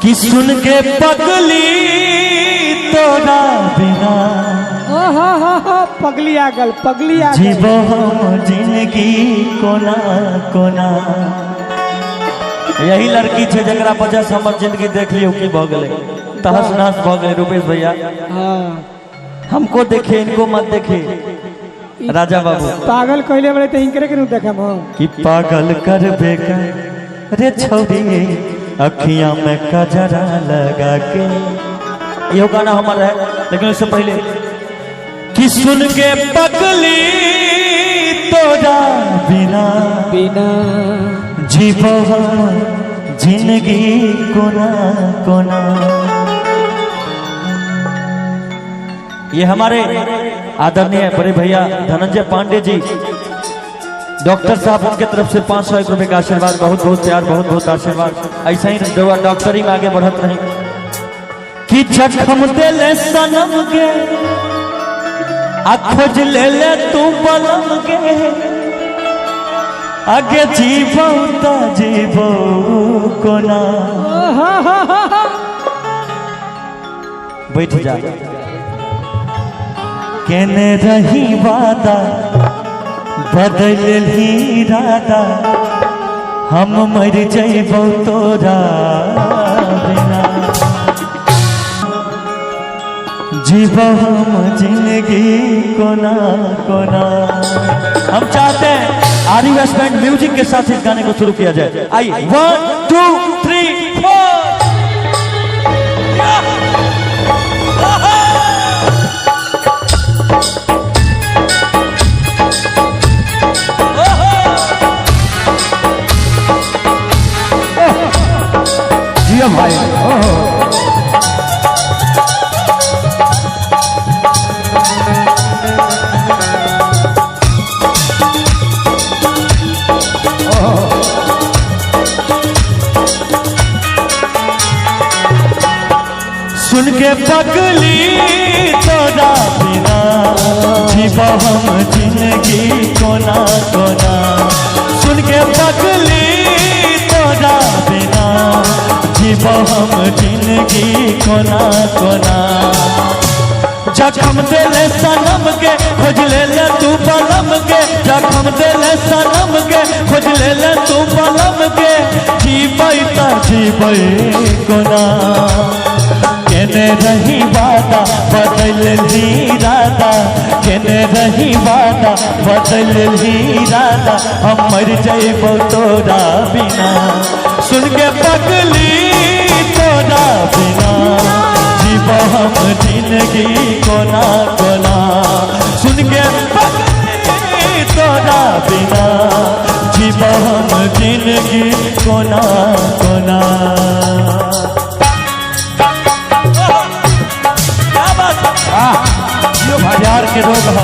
कि सुन के पगली तोरा बिना पगली आगल जीवो हम जिंदगी कोना कोना। यही लड़की छे जकरा वजह से हमर जिंदगी देख लियो की भ गेले, तहस नहस भ गेले। रूपेश भैया हमको देखे इनको मत देखे। राजा बाबू पागल कहले बड़े तो इनकरे के देखम कि पागल कर बेकर रे छौरी अखियां में कजरा लगा के। यो गाना हमारा है, लेकिन उससे पहले कि सुन के पगली तोरा बिना बिना जीवो जिंदगी कोना कोना। ये हमारे आदरणीय बड़े भैया धनंजय पांडे जी डॉक्टर साहब, उनके तरफ से 501 रुपए का आशीर्वाद। बहुत बहुत प्यार, बहुत बहुत आशीर्वाद। ऐसा ही डॉक्टरी में आगे बढ़त रही। कि जख्म दिले सनम के खोज ले ले तू बलम के, आगे जीवो ता जीवो कोना। बैठ जा। केने रही वादा बदल ही रादा, हम मर जइबो तोरा बिना। जीवो हम जिंदगी कोना कोना। हम चाहते हैं आरयूएस बैंड म्यूजिक के साथ इस गाने को शुरू किया जाए। आई 1 2 3 4। जिया भाई सुन के पगली तोरा बिना जीवो हम जिंदगी कोना कोना। सुन के पगली तोरा बिना जीवो हम जिंदगी कोना कोना। जख्म दिले सनम के खोज ले ले तू बलम के, जख्म दिले सनम के खोज ले ले तू बलम के। जीवै ता जीवै कोना। केने रही वादा बदल ही रादा, केने रही वादा बदल ही रादा, हम मर जइबो तोरा बिना। सुन के पगली तोरा बिना जीवो हम जिंदगी कोना कोना। सुन के पगली तोरा बिना जीवो हम जिंदगी कोना कोना। प्यार के रोग है।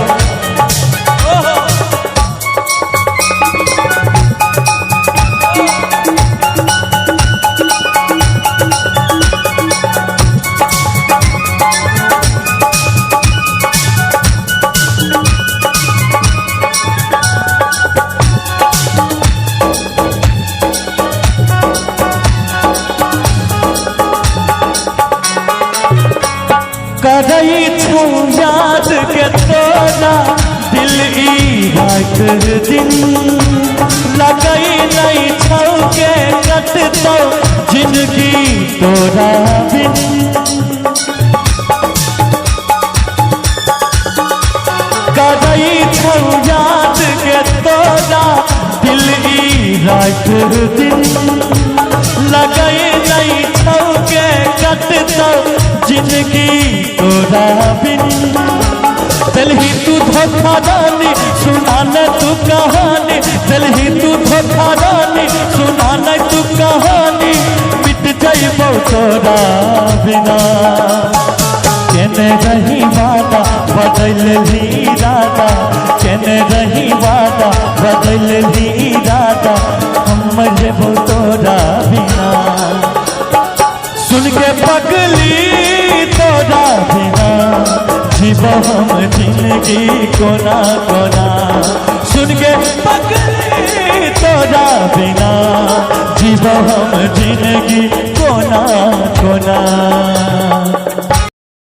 करई छौ याद के तोरा दिल ई रात दिन, लगई नहीं छौ के कटतो जिंदगी तोरा बिन। करई छौ याद के तोरा दिल ई रात दिन, लगई नहीं छौ के कटतो जिंदगी तोरा बिन। दिल ही तू धोखा रानी सुनाने तू कहानी, दिल ही तू धोखा रानी सुनाने तू कहानी। मिट जइबो तोरा बिना। केने रही वादा बदल ही रादा, केने रही वादा बदल ही रादा, हम मर जइबो तोरा बिना। सुन के पगली तोरा बिना जीवो हम जिंदगी कोना कोना। सुन के पगली तोरा बिना जीवो हम जिंदगी कोना कोना